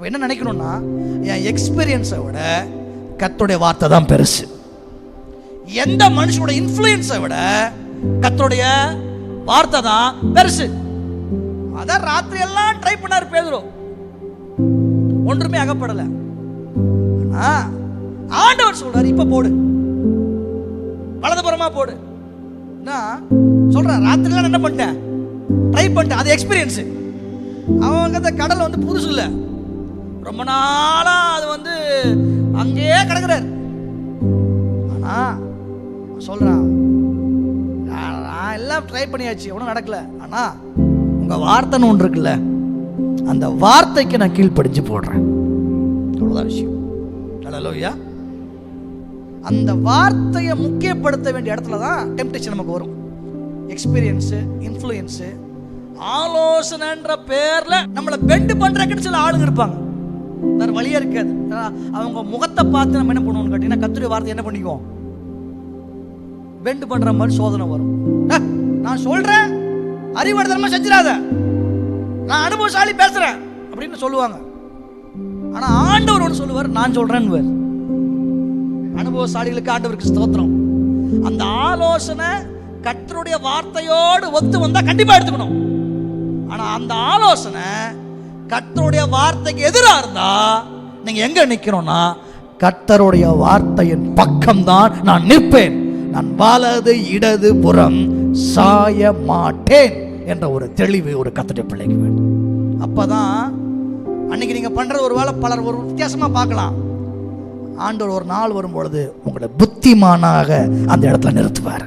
என்ன நினைக்கணும்னா, என் எக்ஸ்பீரியன்ஸை விட கர்த்தருடைய வார்த்தை தான் பெருசு. எந்த மனுஷனோட இன்ஃப்ளூயன்ஸை விட கர்த்தருடைய வார்த்தை தான் பெருசு. அதான் ராத்திரி எல்லாம் ட்ரை பண்ணாரு பேதுரு, ஒன்றுமே அகப்படல. ஆனா ஆண்டவர் சொல்றாரு, இப்ப போடு, வலதுபுறமா போடு. சொல்றேன், ராத்திரி எல்லாம் என்ன பண்ணிட்டேன், ட்ரை பண்ணிட்டேன். அது எக்ஸ்பீரியன்ஸ். அவங்க அந்த கடல் வந்து புதுசு இல்லை, ரொம்ப நாளா அது வந்து அங்கேயே கிடக்குறார். ஆனா சொல்றான், நான் எல்லாம் ட்ரை பண்ணியாச்சு, ஒன்றும் நடக்கல. ஆனா உங்க வார்த்தைன்னு ஒன்று இருக்குல்ல, அந்த வார்த்தைக்கு நான் கீழ்ப்படிஞ்சு போடுறேன். அவ்வளவுதான் விஷயம். ஹல்லேலூயா. அந்த வார்த்தையை முக்கியப்படுத்த வேண்டிய இடத்துல தான் டெம்ப்டேஷன் நமக்கு வரும். எக்ஸ்பீரியன்ஸு, இன்ஃப்ளூயன்ஸு, ஆலோசனைன்ற பேர்ல நம்மளை பெண்டு பண்றதுக்குன்னு சில ஆளுங்க இருப்பாங்க. வேற வழியா இருக்காது. அவங்க முகத்தை பார்த்து நம்ம என்ன பண்ணுவோம்னு கேட்டீங்கன்னா, கர்த்தருடைய வார்த்தை என்ன பண்ணிக்குவோம், பெண்டு பண்ற மாதிரி சோதனை வரும். நான் சொல்றேன், அறிவுறுத்தலமா செஞ்சிடாத, நான் அனுபவசாலி பேசுறேன் அப்படின்னு சொல்லுவாங்க. ஆனா ஆண்டவர் ஒன்று சொல்லுவார், நான் சொல்றேன்னு. அனுபவசாலிகளுக்கு ஆண்டவருக்கு ஸ்தோத்திரம். அந்த ஆலோசனை கர்த்தருடைய வார்த்தையோடு ஒத்து வந்தா கண்டிப்பா எடுத்துக்கணும். ஆனா அந்த ஆலோசனை கர்த்தருடைய வார்த்தைக்கு எதிராக இருந்தா நீங்க எங்க நிக்கணும்னா, கர்த்தருடைய வார்த்தையின் பக்கம்தான் நான் நிற்பேன், நான் வலது இடது புறம் சாய மாட்டேன் என்ற ஒரு தெளிவு ஒரு கர்த்தருடைய பிள்ளைக்கு வேண்டும். அப்பதான் அன்னைக்கு நீங்க பண்றது ஒரு வேளை பலர் ஒரு வித்தியாசமா பார்க்கலாம். ஆண்டவர் ஒரு நாள் வரும்பொழுது உங்களை புத்திமானாக அந்த இடத்துல நிறுத்துவார்.